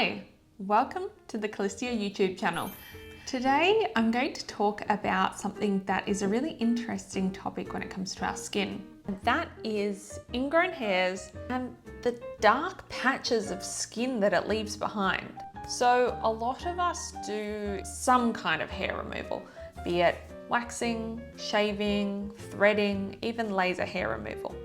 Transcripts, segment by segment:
Hi, welcome to the Callistia YouTube channel. Today I'm going to talk about something that is a really interesting topic when it comes to our skin. And that is ingrown hairs and the dark patches of skin that it leaves behind. So a lot of us do some kind of hair removal, be it waxing, shaving, threading, even laser hair removal.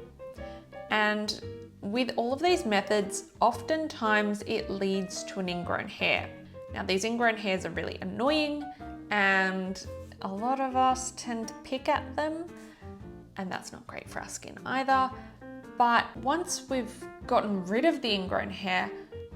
And with all of these methods, oftentimes it leads to an ingrown hair. Now, these ingrown hairs are really annoying and a lot of us tend to pick at them, and that's not great for our skin either. But once we've gotten rid of the ingrown hair,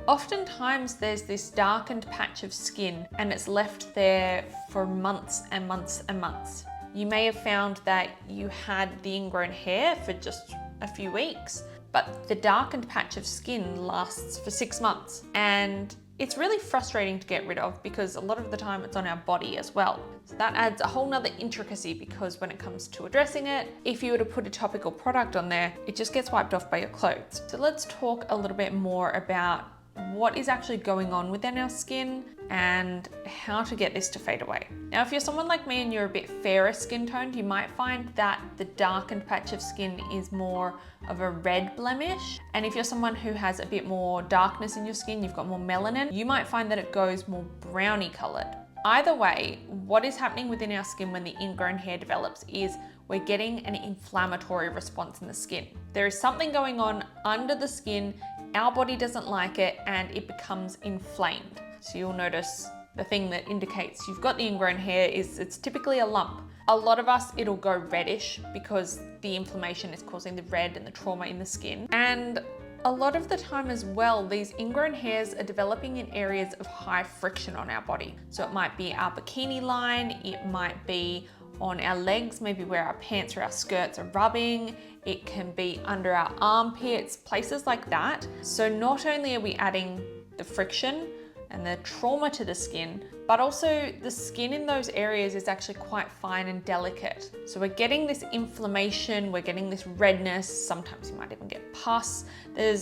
oftentimes there's this darkened patch of skin and it's left there for months and months and months. You may have found that you had the ingrown hair for just a few weeks, but the darkened patch of skin lasts for 6 months. And it's really frustrating to get rid of because a lot of the time it's on our body as well. So that adds a whole nother intricacy, because when it comes to addressing it, if you were to put a topical product on there, it just gets wiped off by your clothes. So let's talk a little bit more about what is actually going on within our skin and how to get this to fade away. Now, if you're someone like me and you're a bit fairer skin toned, you might find that the darkened patch of skin is more of a red blemish. And if you're someone who has a bit more darkness in your skin, you've got more melanin, you might find that it goes more browny colored. Either way, what is happening within our skin when the ingrown hair develops is we're getting an inflammatory response in the skin. There is something going on under the skin, our body doesn't like it, and it becomes inflamed. So you'll notice the thing that indicates you've got the ingrown hair is it's typically a lump. A lot of us, it'll go reddish because the inflammation is causing the red and the trauma in the skin. And a lot of the time as well, these ingrown hairs are developing in areas of high friction on our body. So it might be our bikini line, it might be on our legs, maybe where our pants or our skirts are rubbing. It can be under our armpits, places like that. So not only are we adding the friction and the trauma to the skin, but also the skin in those areas is actually quite fine and delicate. So we're getting this inflammation, we're getting this redness, sometimes you might even get pus. The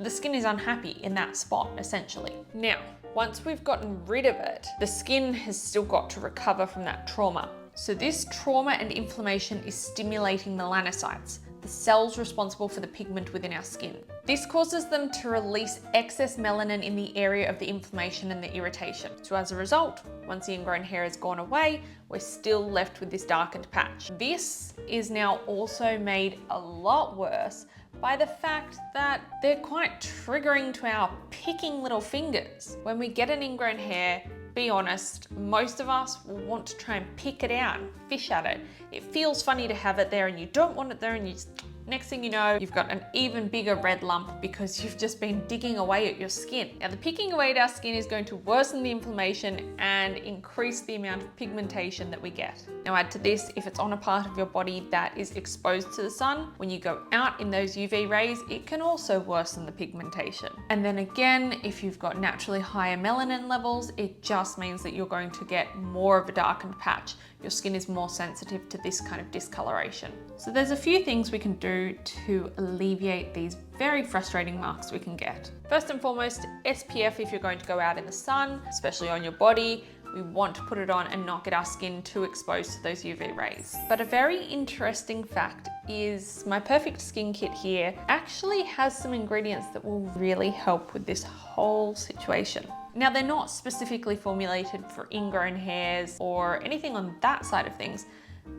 skin is unhappy in that spot, essentially. Now, once we've gotten rid of it, the skin has still got to recover from that trauma. So this trauma and inflammation is stimulating melanocytes, the cells responsible for the pigment within our skin. This causes them to release excess melanin in the area of the inflammation and the irritation. So as a result, once the ingrown hair has gone away, we're still left with this darkened patch. This is now also made a lot worse by the fact that they're quite triggering to our picking little fingers. When we get an ingrown hair, be honest, most of us will want to try and pick it out and fish at it. It feels funny to have it there and you don't want it there, and next thing you know, you've got an even bigger red lump because you've just been digging away at your skin. Now, the picking away at our skin is going to worsen the inflammation and increase the amount of pigmentation that we get. Now, add to this, if it's on a part of your body that is exposed to the sun, when you go out in those UV rays, it can also worsen the pigmentation. And then again, if you've got naturally higher melanin levels, it just means that you're going to get more of a darkened patch. Your skin is more sensitive to this kind of discoloration. So there's a few things we can do to alleviate these very frustrating marks we can get. First and foremost, SPF if you're going to go out in the sun, especially on your body. We want to put it on and not get our skin too exposed to those UV rays. But a very interesting fact is my Perfect Skin Kit here actually has some ingredients that will really help with this whole situation. Now, they're not specifically formulated for ingrown hairs or anything on that side of things,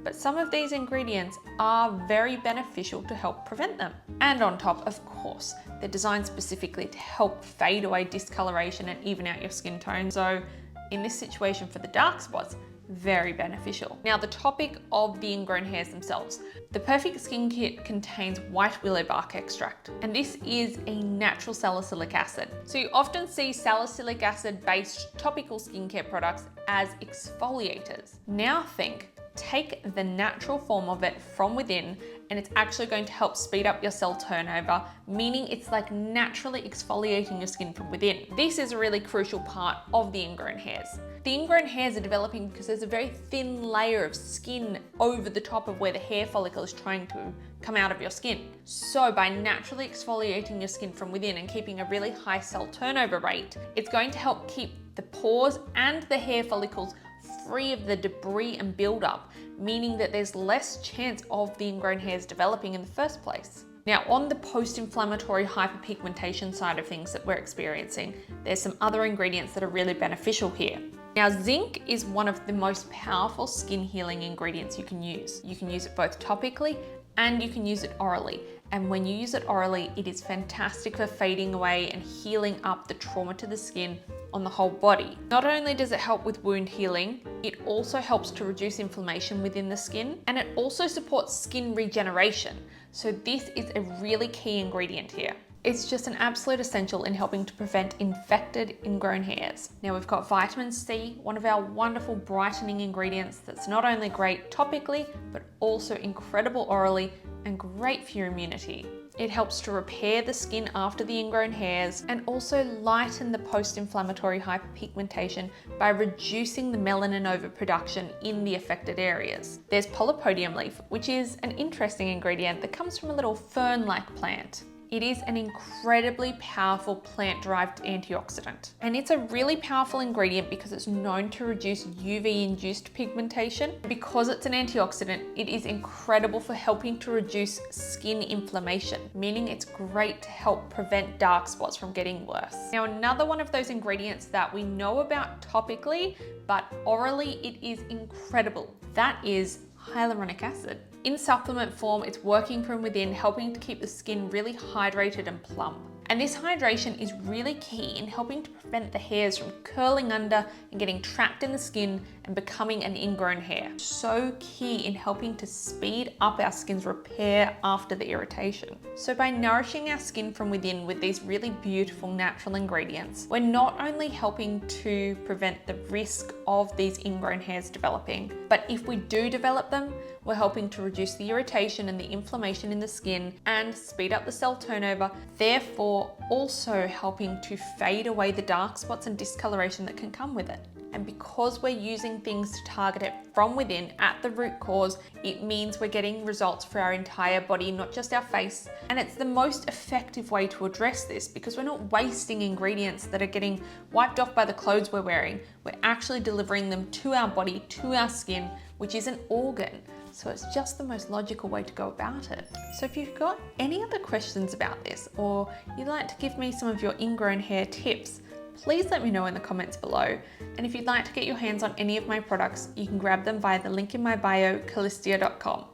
but some of these ingredients are very beneficial to help prevent them. And on top, of course, they're designed specifically to help fade away discoloration and even out your skin tone. So in this situation for the dark spots, very beneficial. Now, the topic of the ingrown hairs themselves. The Perfect Skin Kit contains white willow bark extract, and this is a natural salicylic acid. So you often see salicylic acid based topical skincare products as exfoliators. Now take the natural form of it from within and it's actually going to help speed up your cell turnover, meaning it's like naturally exfoliating your skin from within. This is a really crucial part of the ingrown hairs. The ingrown hairs are developing because there's a very thin layer of skin over the top of where the hair follicle is trying to come out of your skin. So by naturally exfoliating your skin from within and keeping a really high cell turnover rate, it's going to help keep the pores and the hair follicles free of the debris and buildup, meaning that there's less chance of the ingrown hairs developing in the first place. Now, on the post-inflammatory hyperpigmentation side of things that we're experiencing, there's some other ingredients that are really beneficial here. Now, zinc is one of the most powerful skin healing ingredients you can use. You can use it both topically and you can use it orally. And when you use it orally, it is fantastic for fading away and healing up the trauma to the skin on the whole body. Not only does it help with wound healing, it also helps to reduce inflammation within the skin, and it also supports skin regeneration. So this is a really key ingredient here. It's just an absolute essential in helping to prevent infected ingrown hairs. Now we've got vitamin C, one of our wonderful brightening ingredients that's not only great topically, but also incredible orally and great for your immunity. It helps to repair the skin after the ingrown hairs and also lighten the post-inflammatory hyperpigmentation by reducing the melanin overproduction in the affected areas. There's polypodium leaf, which is an interesting ingredient that comes from a little fern-like plant. It is an incredibly powerful plant-derived antioxidant. And it's a really powerful ingredient because it's known to reduce UV-induced pigmentation. Because it's an antioxidant, it is incredible for helping to reduce skin inflammation, meaning it's great to help prevent dark spots from getting worse. Now, another one of those ingredients that we know about topically, but orally it is incredible. That is hyaluronic acid. In supplement form, it's working from within, helping to keep the skin really hydrated and plump. And this hydration is really key in helping to prevent the hairs from curling under and getting trapped in the skin and becoming an ingrown hair. So key in helping to speed up our skin's repair after the irritation. So by nourishing our skin from within with these really beautiful natural ingredients, we're not only helping to prevent the risk of these ingrown hairs developing, but if we do develop them, we're helping to reduce the irritation and the inflammation in the skin and speed up the cell turnover, therefore also helping to fade away the dark spots and discoloration that can come with it. And because we're using things to target it from within at the root cause, it means we're getting results for our entire body, not just our face. And it's the most effective way to address this because we're not wasting ingredients that are getting wiped off by the clothes we're wearing. We're actually delivering them to our body, to our skin, which is an organ. So it's just the most logical way to go about it. So if you've got any other questions about this, or you'd like to give me some of your ingrown hair tips, please let me know in the comments below. And if you'd like to get your hands on any of my products, you can grab them via the link in my bio, calistia.com.